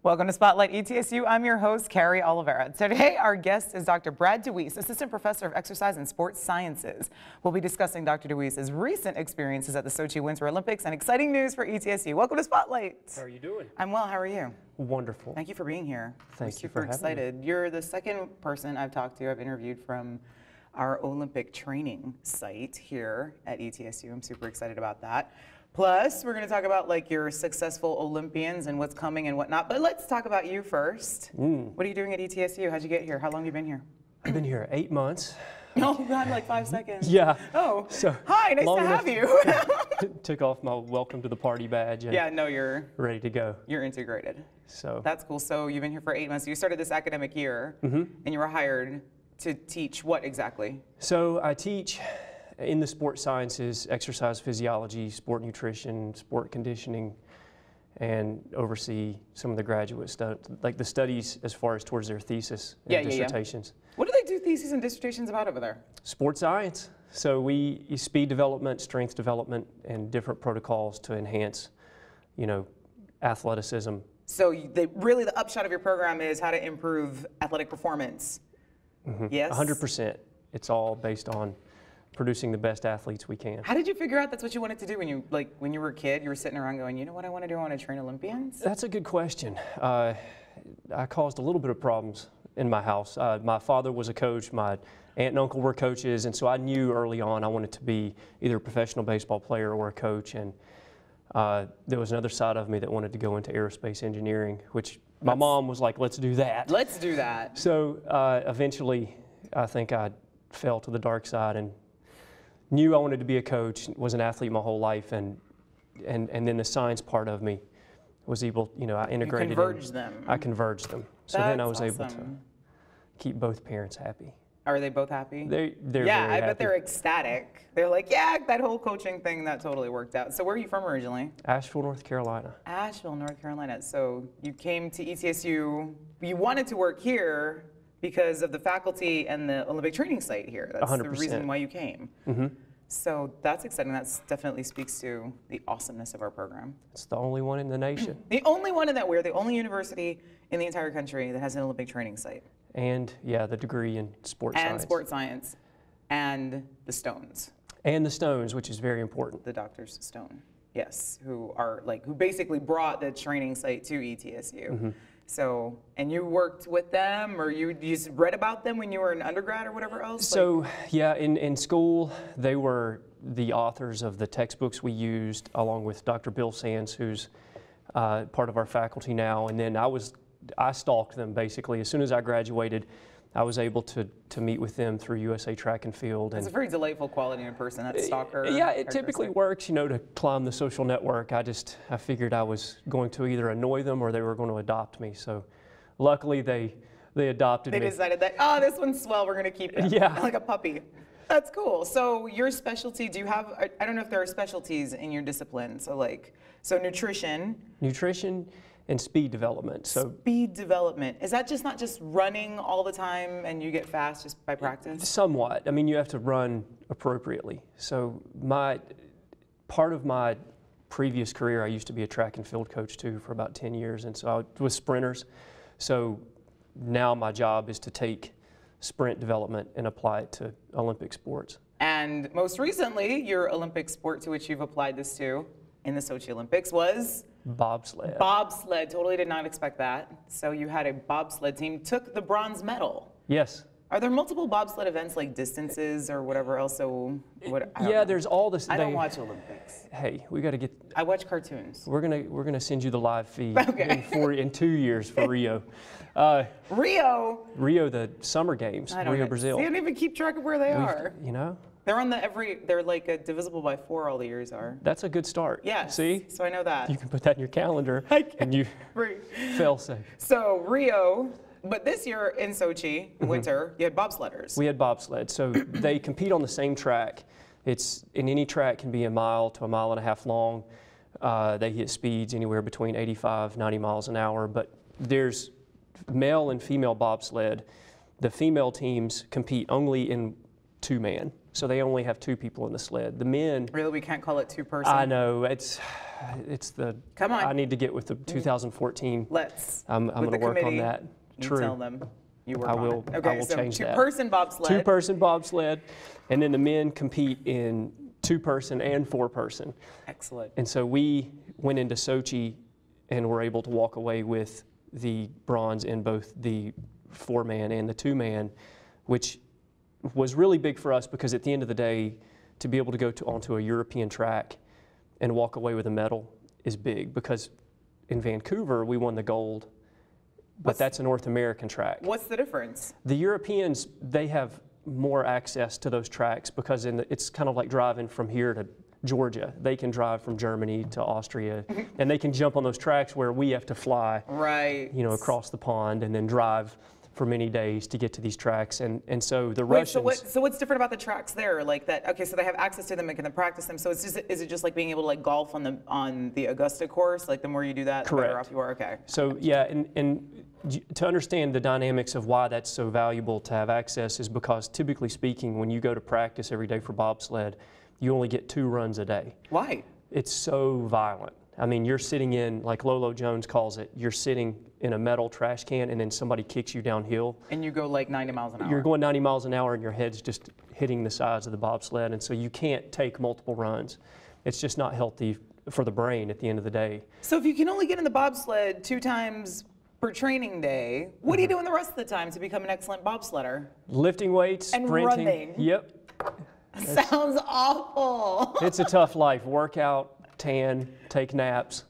Welcome to Spotlight ETSU. I'm your host, Carrie Oliveira. Today, our guest is Dr. Brad DeWeese, Assistant Professor of Exercise and Sports Sciences. We'll be discussing Dr. DeWeese's recent experiences at the Sochi Winter Olympics and exciting news for ETSU. Welcome to Spotlight. How are you doing? I'm well. How are you? Wonderful. Thank you for being here. Thank you Super for having excited. You're the second person I've talked to, I've interviewed from our Olympic training site here at ETSU. I'm super excited about that. Plus, we're going to talk about like your successful Olympians and what's coming and whatnot. But let's talk about you first. What are you doing at ETSU? How'd you get here? How long have you been here? I've been here 8 months. Oh, God, like 5 seconds. Yeah. Oh, So hi, nice to have you. Took off my welcome to the party badge and Yeah, no, you're ready to go. integrated. So That's cool. So you've been here for 8 months. You started this academic year, and you were hired to teach what exactly? So I teach in the sports sciences, exercise physiology, sport nutrition, sport conditioning, and oversee some of the graduate stuff, like the studies as far as towards their thesis and dissertations. What do they do theses and dissertations about over there? Sports science. So we speed development, strength development, and different protocols to enhance, athleticism. So really the upshot of your program is how to improve athletic performance. Yes? 100%. It's all based on producing the best athletes we can. How did you figure out that's what you wanted to do when you were a kid? You were sitting around going, you know what I want to do? I want to train Olympians? That's a good question. I caused a little bit of problems in my house. My father was a coach. My aunt and uncle were coaches, and so I knew early on I wanted to be either a professional baseball player or a coach. And there was another side of me that wanted to go into aerospace engineering, which my mom was like, let's do that. Let's do that. So eventually, I think I fell to the dark side and knew I wanted to be a coach, was an athlete my whole life, and then the science part of me was able, I integrated. You converged them. I converged them. So then I was able to keep both parents happy. Are they both happy? They're yeah, very I bet happy. they're ecstatic. They're like, yeah, that whole coaching thing, that totally worked out. So where are you from originally? Asheville, North Carolina. Asheville, North Carolina. So you came to ETSU, you wanted to work here because of the faculty and the Olympic training site here. That's 100%. the reason why you came. So that's exciting. That definitely speaks to the awesomeness of our program. It's the only one in the nation. The only one in that we're the only university in the entire country that has an Olympic training site. And yeah, the degree in sports science. And sports science. And the Stones. And the Stones, which is very important. The Doctors Stone, yes, who basically brought the training site to ETSU. So, and you worked with them, or you just read about them when you were an undergrad or whatever else? So, yeah, in school, they were the authors of the textbooks we used, along with Dr. Bill Sands, who's part of our faculty now. And then I stalked them, basically. As soon as I graduated, I was able to meet with them through USA Track and Field. It's a very delightful quality in a person, that stalker. Yeah, it typically works, to climb the social network. I figured I was going to either annoy them or they were going to adopt me. So luckily they adopted me. They decided that, oh, this one's swell, we're going to keep him. Yeah. Like a puppy. That's cool. So your specialty, do you have, I don't know if there are specialties in your discipline. So nutrition. Nutrition and speed development. So speed development. Is that not just running all the time and you get fast just by practice? Somewhat. I mean, you have to run appropriately. So part of my previous career, I used to be a track and field coach too for about 10 years. And so I was sprinters. So now my job is to take sprint development and apply it to Olympic sports. And most recently, your Olympic sport to which you've applied this to in the Sochi Olympics was? Bobsled. Bobsled. Totally did not expect that. So you had a bobsled team, took the bronze medal. Yes. Are there multiple bobsled events like distances or whatever else? There's all this. I don't watch Olympics. Hey, we got to get. I watch cartoons. We're gonna send you the live feed in 2 years for Rio. Rio, the Summer Games, Brazil. They don't even keep track of where they are. They're on they're like divisible by 4, all the years are. That's a good start. Yeah. See? So I know that. You can put that in your calendar and you fail safe. So Rio, but this year in Sochi, winter, you had bobsledders. We had bobsled. So they compete on the same track. In any track can be a mile to a mile and a half long. They hit speeds anywhere between 85, 90 miles an hour, but there's male and female bobsled. The female teams compete only in two-man. So they only have two people in the sled. The men. Really, we can't call it two-person? I know, it's the. Come on. I need to get with the 2014. Let's. I'm going to work on that. You True. tell them you work I on will. it. Okay, I will so change that. two-person bobsled. Two-person bobsled, and then the men compete in two-person and four-person. Excellent. And so we went into Sochi and were able to walk away with the bronze in both the four-man and the two-man, which was really big for us because at the end of the day, to be able to go onto a European track and walk away with a medal is big, because in Vancouver we won the gold, but that's a North American track. What's the difference? The Europeans, they have more access to those tracks because it's kind of like driving from here to Georgia. They can drive from Germany to Austria, and they can jump on those tracks where we have to fly, right, across the pond and then drive for many days to get to these tracks. And so the Russians. So what's different about the tracks there? Like that? Okay, so they have access to them and can practice them. So is it just like being able to like golf on the Augusta course? Like the more you do that, the better off you are. Okay. So yeah, and to understand the dynamics of why that's so valuable to have access is because typically speaking, when you go to practice every day for bobsled, you only get 2 runs a day. Why? It's so violent. I mean, you're sitting in, like Lolo Jones calls it, you're sitting in a metal trash can and then somebody kicks you downhill. And you go like 90 miles an hour. You're going 90 miles an hour and your head's just hitting the sides of the bobsled, and so you can't take multiple runs. It's just not healthy for the brain at the end of the day. So if you can only get in the bobsled 2 times per training day, what are you doing the rest of the time to become an excellent bobsledder? Lifting weights, and sprinting. Running. Yep. Sounds awful. It's a tough life. Workout, tan, take naps.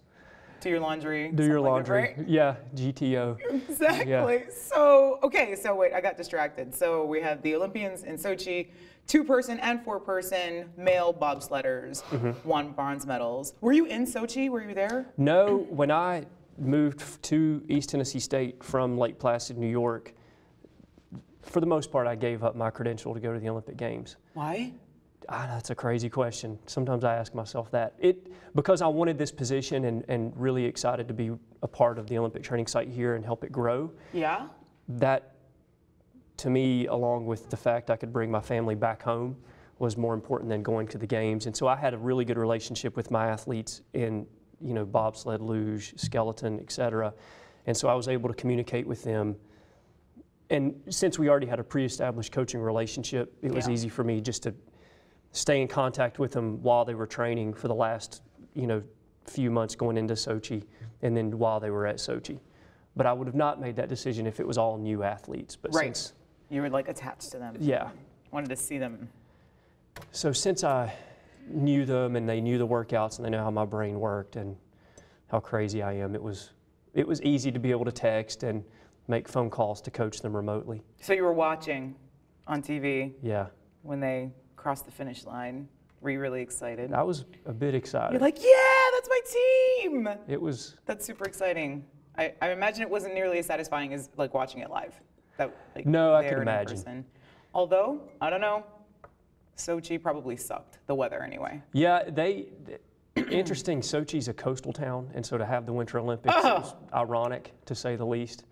Do your laundry. Do your like laundry. that, right? Yeah, GTO. Exactly. Yeah. So wait, I got distracted. So we have the Olympians in Sochi, 2-person and 4-person male bobsledders won bronze medals. Were you in Sochi? Were you there? No, when I moved to East Tennessee State from Lake Placid, New York, for the most part, I gave up my credential to go to the Olympic Games. Why? That's a crazy question. Sometimes I ask myself that. Because I wanted this position and really excited to be a part of the Olympic training site here and help it grow. Yeah. That, to me, along with the fact I could bring my family back home, was more important than going to the games. And so I had a really good relationship with my athletes in, bobsled, luge, skeleton, et cetera. And so I was able to communicate with them. And since we already had a pre-established coaching relationship, it was easy for me just to stay in contact with them while they were training for the last, few months going into Sochi, and then while they were at Sochi. But I would have not made that decision if it was all new athletes. But since you were like attached to them. Yeah. Wanted to see them. So since I knew them and they knew the workouts and they know how my brain worked and how crazy I am, it was easy to be able to text and make phone calls to coach them remotely. So you were watching on TV? Yeah. When they crossed the finish line. Were you really excited? I was a bit excited. You're like, yeah, that's my team. That's super exciting. I imagine it wasn't nearly as satisfying as like watching it live. No, I can imagine. Person. Although, I don't know, Sochi probably sucked, the weather anyway. Yeah, interesting, Sochi's a coastal town, and so to have the Winter Olympics was ironic, to say the least.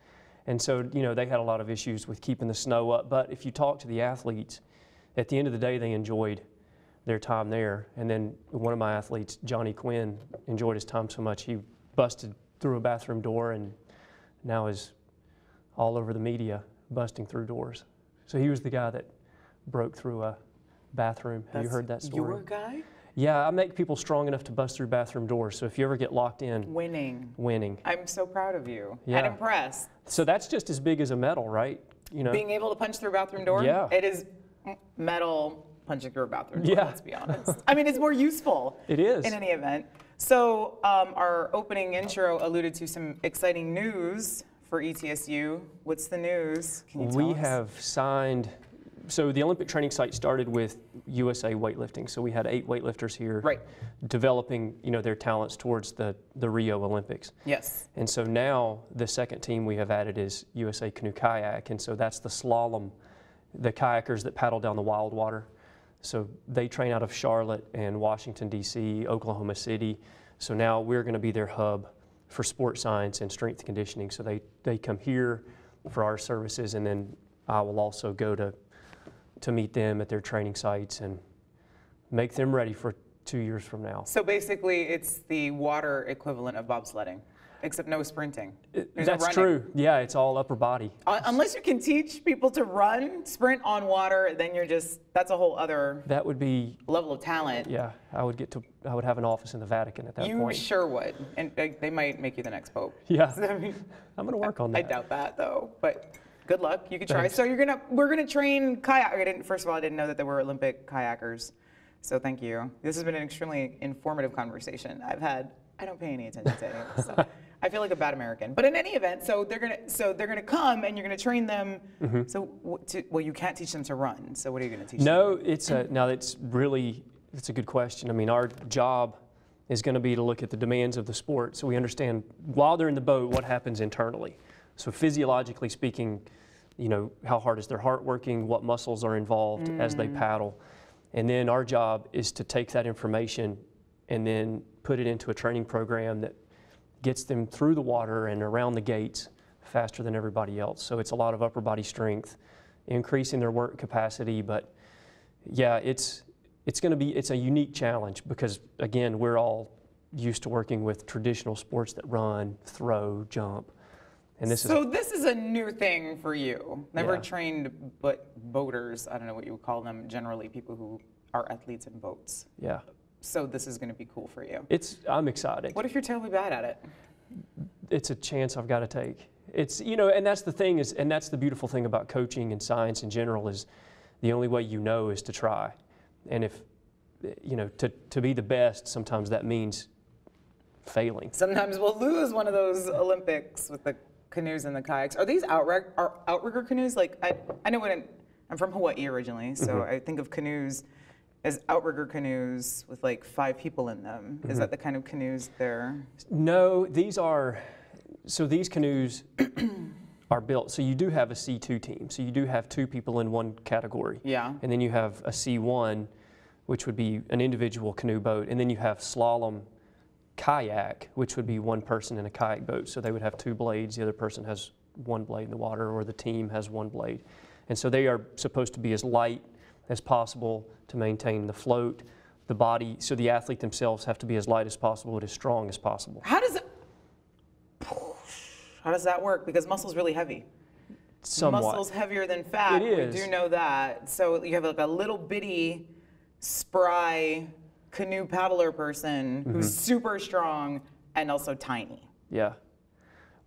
And so, they had a lot of issues with keeping the snow up, but if you talk to the athletes, at the end of the day, they enjoyed their time there. And then one of my athletes, Johnny Quinn, enjoyed his time so much, he busted through a bathroom door and now is all over the media busting through doors. So he was the guy that broke through a bathroom. Have you heard that story? Your guy? Yeah, I make people strong enough to bust through bathroom doors. So if you ever get locked in. Winning. I'm so proud of you. Yeah. And impressed. So that's just as big as a medal, right? Being able to punch through a bathroom door? Yeah. It is metal punching through a bathroom door, let's be honest. I mean, it's more useful. It is. In any event. So our opening intro alluded to some exciting news for ETSU. What's the news? Can you tell us? We have signed, so the Olympic training site started with USA weightlifting. So we had 8 weightlifters here developing, their talents towards the Rio Olympics. Yes. And so now the second team we have added is USA Canoe Kayak. And so that's the slalom, the kayakers that paddle down the wild water. So they train out of Charlotte and Washington, D.C., Oklahoma City. So now we're going to be their hub for sports science and strength conditioning. So they come here for our services, and then I will also go to to meet them at their training sites and make them ready for 2 years from now. So basically, it's the water equivalent of bobsledding, except no sprinting. There's no That's running. true. Yeah, it's all upper body. Unless you can teach people to sprint on water, then that's a whole other That would be, level of talent. yeah, I would have an office in the Vatican at that You point. sure would. And they might make you the next pope. Yeah, I mean, I'm going to work on that. I doubt that though, but good luck. You could try. Thanks. So we're gonna train kayak. First of all, I didn't know that there were Olympic kayakers. So thank you. This has been an extremely informative conversation. I don't pay any attention to any of this stuff. I feel like a bad American. But in any event, so they're gonna come and you're gonna train them. Mm-hmm. So you can't teach them to run. So what are you gonna teach No, them? now it's a good question. I mean, our job is going to be to look at the demands of the sport, so we understand while they're in the boat what happens internally. So physiologically speaking, how hard is their heart working, what muscles are involved as they paddle. And then our job is to take that information and then put it into a training program that gets them through the water and around the gates faster than everybody else. So it's a lot of upper body strength, increasing their work capacity. But yeah, it's a unique challenge because again, we're all used to working with traditional sports that run, throw, jump. And this is a new thing for you. Never Yeah. trained boaters, I don't know what you would call them, generally people who are athletes in boats. Yeah, So this is gonna be cool for you. I'm excited. What if you're terribly bad at it? It's a chance I've got to take. It's, and that's the thing and that's the beautiful thing about coaching and science in general is the only way is to try. And if, to be the best, sometimes that means failing. Sometimes we'll lose one of those Olympics with the canoes and the kayaks. Are these outrigger canoes? Like I know I'm from Hawaii originally, so I think of canoes as outrigger canoes with like 5 people in them. Is that the kind of canoes they're? No, these canoes are built, so you do have a C2 team, so you do have 2 people in one category. Yeah. And then you have a C1, which would be an individual canoe boat, and then you have slalom kayak, which would be one person in a kayak boat. So they would have 2 blades, the other person has 1 blade in the water, or the team has 1 blade. And so they are supposed to be as light as possible to maintain the float, the body, so the athlete themselves have to be as light as possible but as strong as possible. How does that work? Because muscle's really heavy. Somewhat. Muscle's heavier than fat. It is. We do know that. So you have like a little bitty, spry canoe paddler person who's super strong and also tiny. Yeah.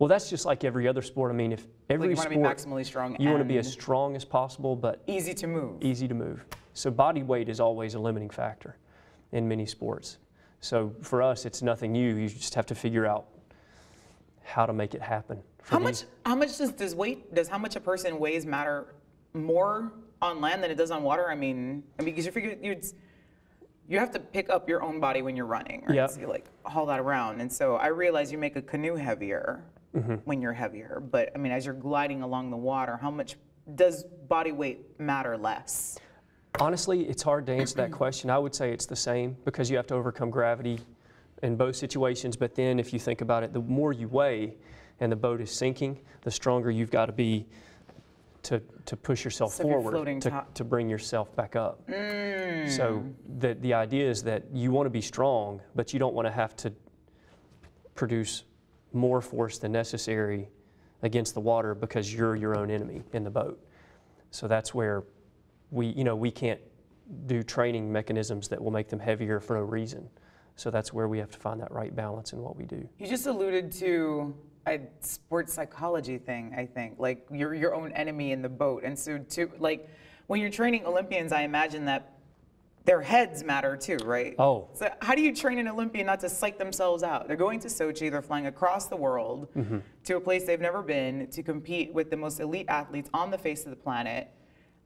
Well, that's just like every other sport. I mean, if every You want to be sport, maximally strong. you want to and be as strong as possible, but easy to move. easy to move. So body weight is always a limiting factor in many sports. So for us, it's nothing new. You just have to figure out how to make it happen. How much does how much a person weighs matter more on land than it does on water? I mean, because you figure you have to pick up your own body when you're running, right? Yep. So you like haul that around. And so I realize you make a canoe heavier when you're heavier. But I mean, as you're gliding along the water, how much does body weight matter less? Honestly, it's hard to answer that question. I would say it's the same because you have to overcome gravity in both situations. But then if you think about it, the more you weigh and the boat is sinking, the stronger you've got to be to push yourself So if you're forward, floating to bring yourself back up. So the idea is that you want to be strong, but you don't want to have to produce more force than necessary against the water because you're your own enemy in the boat. So that's where we can't do training mechanisms that will make them heavier for no reason. So that's where we have to find that right balance in what we do. You just alluded to a sports psychology thing, I think, like you're your own enemy in the boat. And so when you're training Olympians, I imagine that their heads matter too, right? Oh. So how do you train an Olympian not to psych themselves out? They're going to Sochi, they're flying across the world to a place they've never been to compete with the most elite athletes on the face of the planet.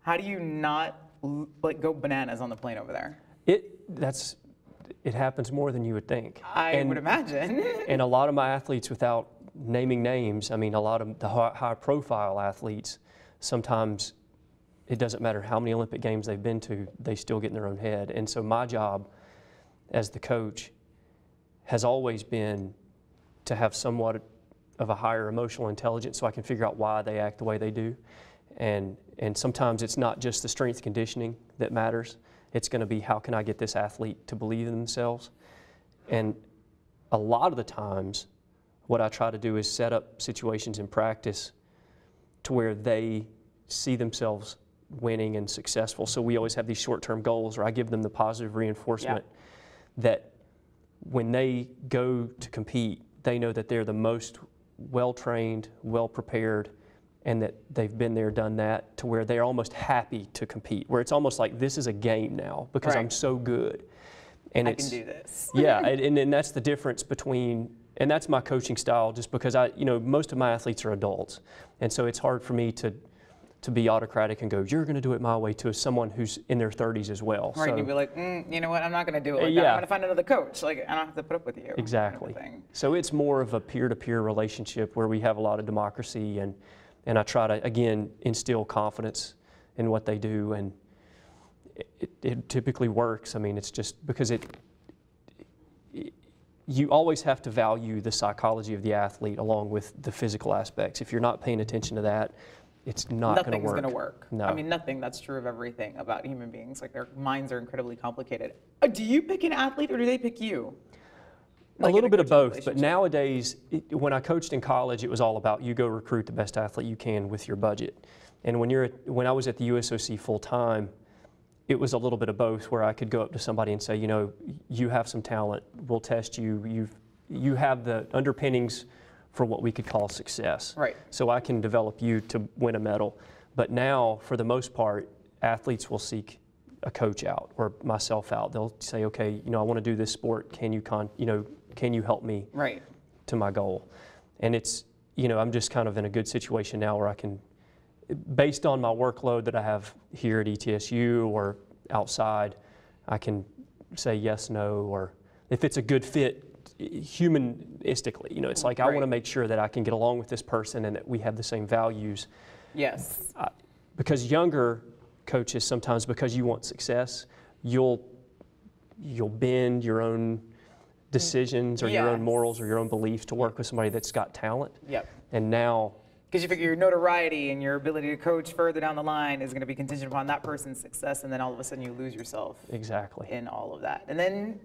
How do you not go bananas on the plane over there? It happens more than you would think. I would imagine. And a lot of my athletes, without naming names, I mean, a lot of the high profile athletes, sometimes it doesn't matter how many Olympic Games they've been to, they still get in their own head. And so my job as the coach has always been to have somewhat of a higher emotional intelligence so I can figure out why they act the way they do. And sometimes it's not just the strength conditioning that matters. It's going to be, how can I get this athlete to believe in themselves? And a lot of the times, what I try to do is set up situations in practice to where they see themselves winning and successful. So we always have these short-term goals, or I give them the positive reinforcement that when they go to compete, they know that they're the most well-trained, well-prepared, and that they've been there, done that, to where they're almost happy to compete, where it's almost like, this is a game now because I'm so good. And I can do this. Yeah, and that's the difference between, and that's my coaching style, just because most of my athletes are adults. And so it's hard for me to be autocratic and go, you're going to do it my way, to someone who's in their 30s as well. Right, so, you'd be like, you know what, I'm not going to do it like that. I'm going to find another coach. Like, I don't have to put up with you. Exactly. Kind of thing. So it's more of a peer-to-peer relationship where we have a lot of democracy, and I try to, again, instill confidence in what they do, and it typically works. I mean, it's just because you always have to value the psychology of the athlete along with the physical aspects. If you're not paying attention to that, it's not going to work. Nothing's going to work. No. I mean, nothing. That's true of everything about human beings. Like, their minds are incredibly complicated. Do you pick an athlete, or do they pick you? Like, a little bit of both, but nowadays, when I coached in college, it was all about, you go recruit the best athlete you can with your budget. And when I was at the USOC full time, it was a little bit of both, where I could go up to somebody and say, you have some talent, we'll test you, you have the underpinnings for what we could call success. Right. So I can develop you to win a medal. But now, for the most part, athletes will seek a coach out, or myself out. They'll say, okay, I want to do this sport, can you help me to my goal? And it's, I'm just kind of in a good situation now where I can, based on my workload that I have here at ETSU or outside, I can say yes, no, or if it's a good fit humanistically. It's like, I want to make sure that I can get along with this person and that we have the same values. Yes. Because younger coaches, sometimes because you want success, you'll bend your own decisions or your own morals or your own beliefs to work with somebody that's got talent. Yep. And now, because you figure your notoriety and your ability to coach further down the line is going to be contingent upon that person's success, and then all of a sudden you lose yourself. Exactly. In all of that. And then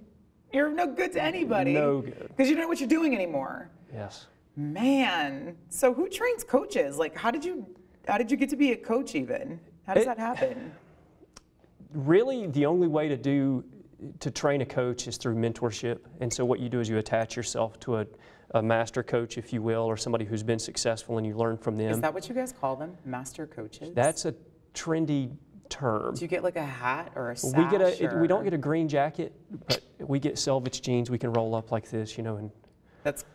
you're no good to anybody. No good. Because you don't know what you're doing anymore. Yes. Man. So who trains coaches? Like, how did you get to be a coach even? How does that happen? Really, the only way to train a coach is through mentorship. And so what you do is you attach yourself to a master coach, if you will, or somebody who's been successful, and you learn from them. Is that what you guys call them? Master coaches? That's a trendy term. Do you get like a hat or a sash? We don't get a green jacket, but we get selvage jeans we can roll up like this, and that's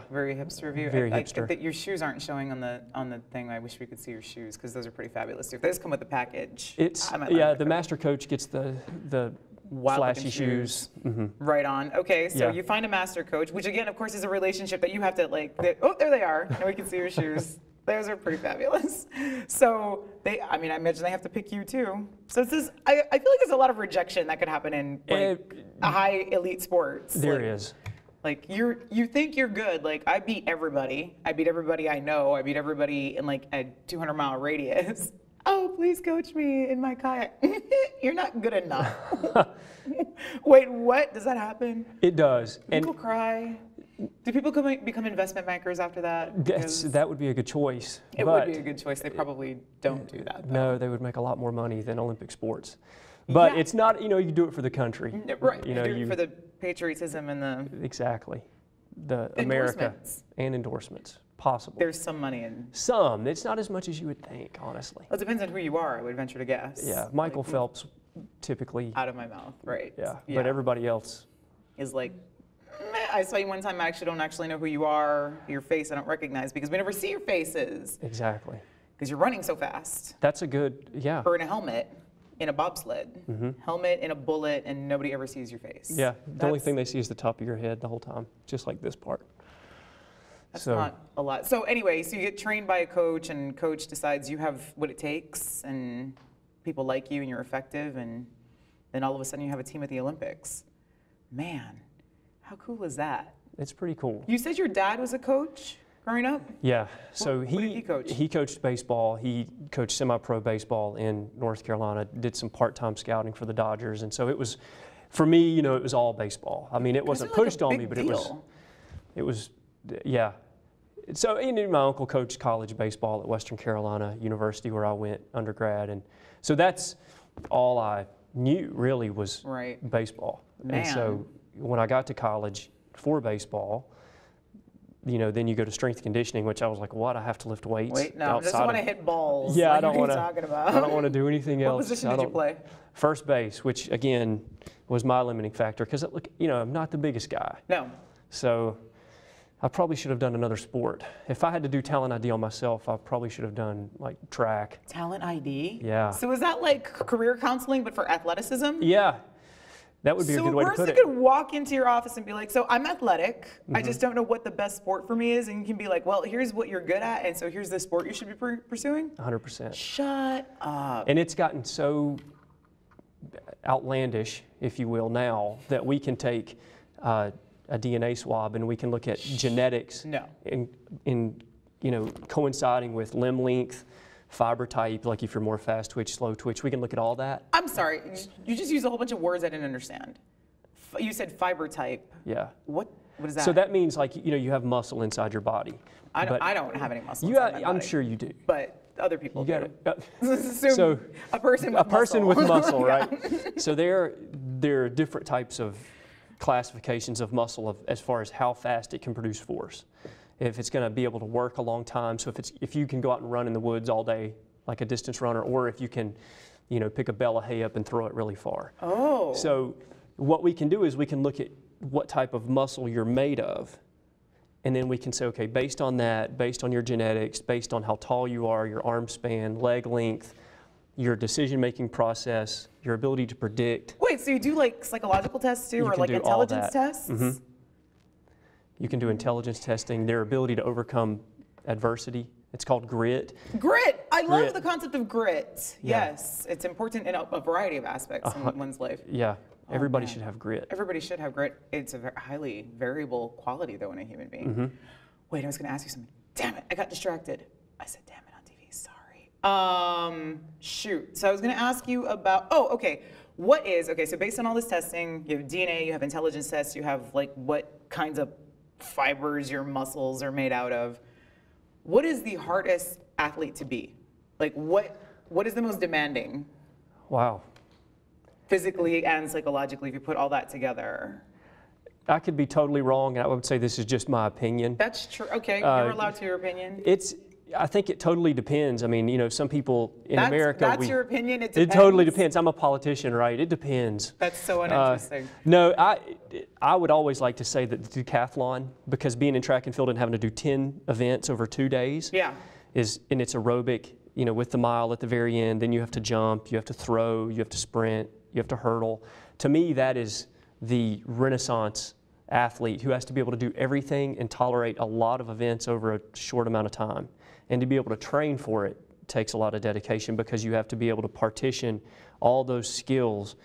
very hipster of you. Very hipster. Your shoes aren't showing on the thing. I wish we could see your shoes, because those are pretty fabulous too. If they just come with the package. The master coach gets the flashy shoes. Mm-hmm. Right on. Okay, so you find a master coach, which again, of course, is a relationship that you have to there they are. Now we can see your shoes. Those are pretty fabulous. So I imagine they have to pick you too. So it's this, I feel like there's a lot of rejection that could happen in a high elite sports. There is. Like, you think you're good. Like, I beat everybody. I beat everybody I know. I beat everybody in like a 200-mile radius. Oh, please coach me in my kayak. You're not good enough. Wait, what? Does that happen? It does. People cry. Do people become investment bankers after that? That would be a good choice. It would be a good choice. They probably don't do that, though. No, they would make a lot more money than Olympic sports. But it's not, you do it for the country. Right, you do it for the patriotism and the... Exactly. The America and endorsements, possible. There's some money in... Some. It's not as much as you would think, honestly. Well, it depends on who you are, I would venture to guess. Yeah, Michael Phelps typically... Out of my mouth, right. Yeah, but everybody else... Is like, I saw you one time, I don't actually know who you are, your face I don't recognize, because we never see your faces. Exactly. Because you're running so fast. That's a good, Or in a helmet, in a bobsled. Mm-hmm. Helmet, in a bullet, and nobody ever sees your face. Yeah, the only thing they see is the top of your head the whole time, just like this part. That's not a lot. So anyway, so you get trained by a coach, and coach decides you have what it takes, and people like you, and you're effective, and then all of a sudden you have a team at the Olympics. Man, how cool is that? It's pretty cool. You said your dad was a coach growing up? Yeah. So what did he coach? He coached baseball. He coached semi-pro baseball in North Carolina. Did some part-time scouting for the Dodgers, and so it was, for me, you know, it was all baseball. I mean, it wasn't pushed on me, but it was, yeah. So, you know, my uncle coached college baseball at Western Carolina University, where I went undergrad, and so that's all I knew really was baseball. Man. And so when I got to college for baseball, you know, then you go to strength conditioning, which I was like, what? I have to lift weights? Wait, no, I just want to hit balls. Yeah, like, I don't want to. Talking about? I don't want to do anything else. What position did you play? First base, which again was my limiting factor because, you know, I'm not the biggest guy. No. So I probably should have done another sport. If I had to do talent ID on myself, I probably should have done like track. Talent ID? Yeah. So is that like career counseling but for athleticism? Yeah. That would be a good way to put it. So a person could walk into your office and be like, so I'm athletic, I just don't know what the best sport for me is, and you can be like, well, here's what you're good at, and so here's the sport you should be pursuing? 100%. Shut up. And it's gotten so outlandish, if you will, now that we can take a DNA swab and we can look at genetics in you know, coinciding with limb length, fiber type, like if you're more fast twitch, slow twitch, we can look at all that. I'm sorry, you just used a whole bunch of words I didn't understand. You said fiber type. Yeah. What is that? So that means like, you know, you have muscle inside your body. I don't have any muscle. I'm sure you do. But other people do. So a person with muscle, right? So there are different types of classifications of muscle as far as how fast it can produce force. If it's going to be able to work a long time, so if you can go out and run in the woods all day like a distance runner, or if you can, you know, pick a bale of hay up and throw it really far. Oh. So what we can do is we can look at what type of muscle you're made of, and then we can say, okay, based on that, based on your genetics, based on how tall you are, your arm span, leg length, your decision-making process, your ability to predict. Wait, so you do like psychological tests too, or like intelligence tests? Mm-hmm. You can do intelligence testing, their ability to overcome adversity. It's called grit. Grit! I love the concept of grit. Yeah. Yes, it's important in a variety of aspects in one's life. Yeah, everybody should have grit. Everybody should have grit. It's a highly variable quality though in a human being. Mm-hmm. Wait, I was gonna ask you something. Damn it, I got distracted. I said damn it on TV, sorry. Shoot, so I was gonna ask you about, okay, so based on all this testing, you have DNA, you have intelligence tests, you have like what kinds of fibers your muscles are made out of. What is the hardest athlete to be? Like what is the most demanding? Wow. Physically and psychologically, if you put all that together. I could be totally wrong, and I would say this is just my opinion. That's true. Okay, you're allowed to your opinion. I think it totally depends. I mean, you know, some people in America. That's your opinion? It depends? It totally depends. I'm a politician, right? It depends. That's so uninteresting. No, I would always like to say that the decathlon, because being in track and field and having to do 10 events over 2 days, and it's aerobic, you know, with the mile at the very end, then you have to jump, you have to throw, you have to sprint, you have to hurdle. To me, that is the Renaissance athlete who has to be able to do everything and tolerate a lot of events over a short amount of time. And to be able to train for it takes a lot of dedication, because you have to be able to partition all those skills,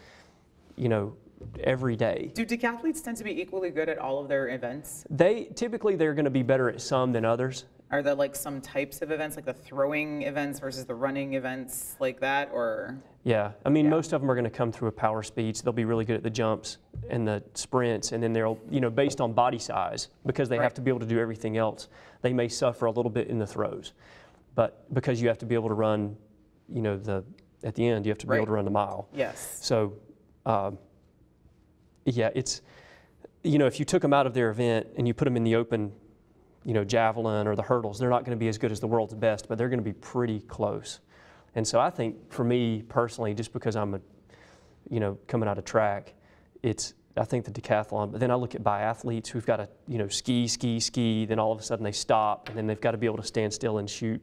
you know, every day. Do decathletes tend to be equally good at all of their events? Typically they're going to be better at some than others. Are there like some types of events, like the throwing events versus the running events like that, or? Yeah, I mean, most of them are going to come through a power speed, so they'll be really good at the jumps and the sprints, and then they'll, you know, based on body size, because they have to be able to do everything else, they may suffer a little bit in the throws. But because you have to be able to run, you know, at the end, you have to be able to run the mile. Yes. So, yeah, it's, you know, if you took them out of their event and you put them in the open, you know, javelin or the hurdles, they're not going to be as good as the world's best, but they're going to be pretty close. And so I think for me personally, just because I'm you know, coming out of track, I think the decathlon, but then I look at biathletes who've got to, you know, ski, then all of a sudden they stop, and then they've got to be able to stand still and shoot,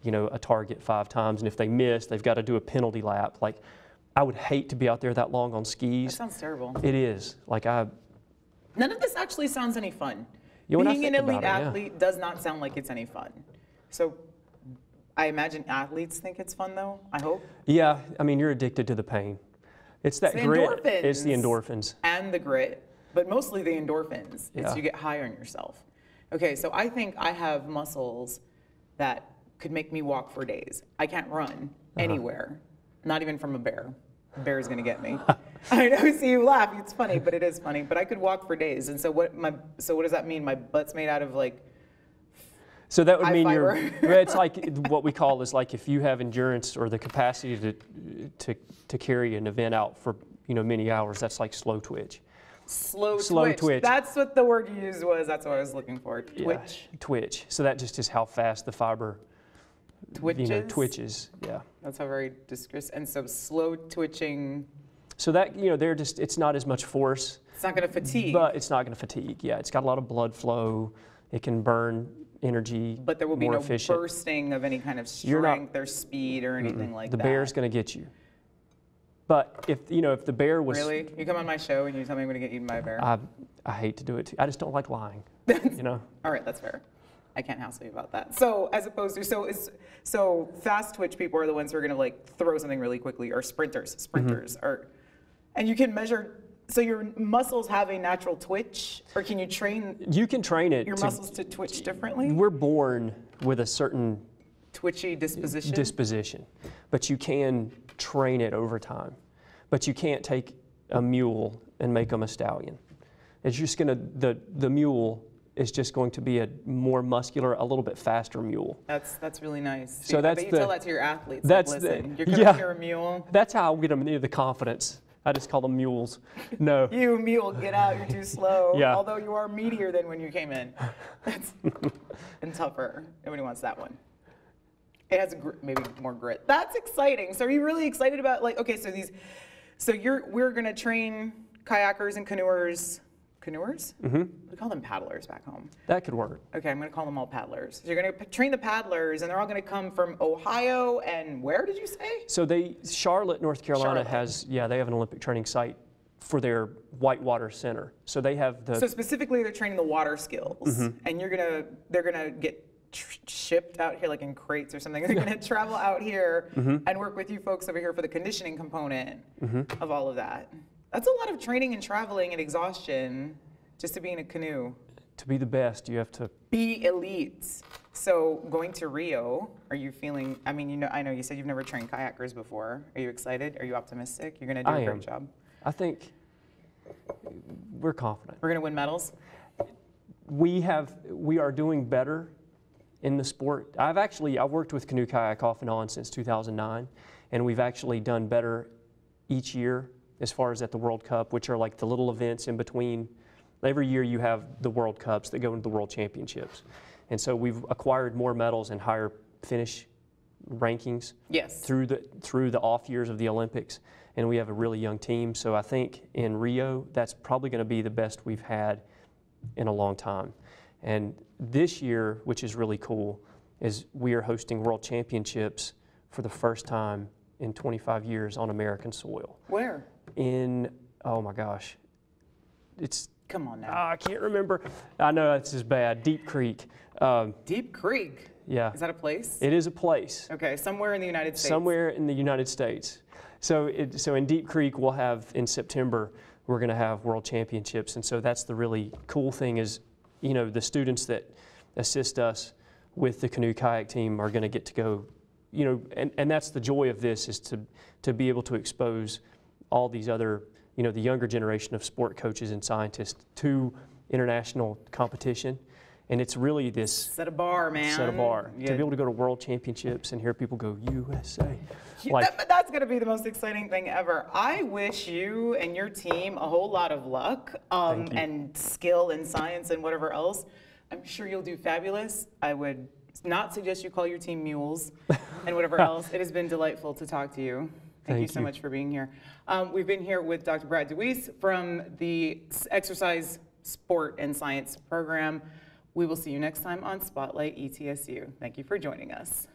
you know, a target 5 times, and if they miss, they've got to do a penalty lap. Like, I would hate to be out there that long on skis. That sounds terrible. It is. Like, none of this actually sounds any fun. You know, being an elite athlete does not sound like it's any fun. So I imagine athletes think it's fun though, I hope. Yeah, I mean, you're addicted to the pain. It's that grit. It's the endorphins. And the grit, but mostly the endorphins. Yeah. You get high on yourself. Okay, so I think I have muscles that could make me walk for days. I can't run anywhere, not even from a bear. A bear's gonna get me. I know, see you laugh, it's funny, but it is funny. But I could walk for days, and so what does that mean? My butt's made out of like So that would mean fiber. it's like what we call is like if you have endurance or the capacity to carry an event out for many hours, that's like slow twitch. Slow twitch. twitch. That's what the word you used was. That's what I was looking for. Twitch. Yeah, twitch. So that just is how fast the fiber twitches. Yeah. That's how very discreet. And so slow twitching. So that it's not as much force. It's not going to fatigue. But it's not going to fatigue. Yeah, it's got a lot of blood flow. It can burn energy. But there will be more no efficient. bursting of any kind of strength or speed or anything like that. The bear's going to get you. But if the bear was really, you come on my show and you tell me I'm going to get eaten by a bear. I hate to do it. I just don't like lying. All right, that's fair. I can't hassle you about that. So as opposed to so fast twitch people are the ones who are going to like throw something really quickly, or sprinters are, and you can measure. So your muscles have a natural twitch, or can you train? You can train it. Your muscles to twitch differently. We're born with a certain twitchy disposition, but you can train it over time. But you can't take a mule and make them a stallion. It's just the mule is just going to be a more muscular, a little bit faster mule. That's really nice. So I bet you tell that to your athletes. That's like, listen, you're coming here a mule. That's how I get them the confidence. I just call them mules. No. You mule, get out, you're too slow. Yeah. Although you are meatier than when you came in. And tougher. Nobody wants that one. It has maybe more grit. That's exciting. So are you really excited about we're gonna train kayakers and canoers. Canoers? Mm-hmm. We call them paddlers back home. That could work. Okay, I'm gonna call them all paddlers. So you're gonna train the paddlers, and they're all gonna come from Ohio, and where did you say? So Charlotte, North Carolina they have an Olympic training site for their whitewater center. So they have So specifically, they're training the water skills, and they're gonna get shipped out here like in crates or something. They're gonna travel out here and work with you folks over here for the conditioning component of all of that. That's a lot of training and traveling and exhaustion just to be in a canoe. To be the best, you have to be elite. So going to Rio, are you feeling, I know you said you've never trained kayakers before. Are you excited? Are you optimistic? You're gonna do a great job? I think we're confident. We're gonna win medals? We are doing better in the sport. I've worked with canoe kayak off and on since 2009, and we've actually done better each year as far as at the World Cup, which are like the little events in between. Every year you have the World Cups that go into the World Championships. And so we've acquired more medals and higher finish rankings through the off years of the Olympics. And we have a really young team. So I think in Rio, that's probably going to be the best we've had in a long time. And this year, which is really cool, is we are hosting World Championships for the first time in 25 years on American soil. Where? Oh my gosh. Come on now. I can't remember. I know this is bad. Deep Creek. Deep Creek? Yeah. Is that a place? It is a place. Okay, somewhere in the United States. Somewhere in the United States. So in Deep Creek, we'll have, in September, we're going to have World Championships. And so that's the really cool thing is, the students that assist us with the canoe kayak team are going to get to go, and that's the joy of this is to be able to expose all these other, the younger generation of sport coaches and scientists to international competition. And it's really this... Set a bar, man. Set a bar. Yeah. To be able to go to World Championships and hear people go, USA. That's going to be the most exciting thing ever. I wish you and your team a whole lot of luck and skill and science and whatever else. I'm sure you'll do fabulous. I would not suggest you call your team mules and whatever else. It has been delightful to talk to you. Thank you so much for being here. We've been here with Dr. Brad DeWeese from the Exercise, Sport, and Science program. We will see you next time on Spotlight ETSU. Thank you for joining us.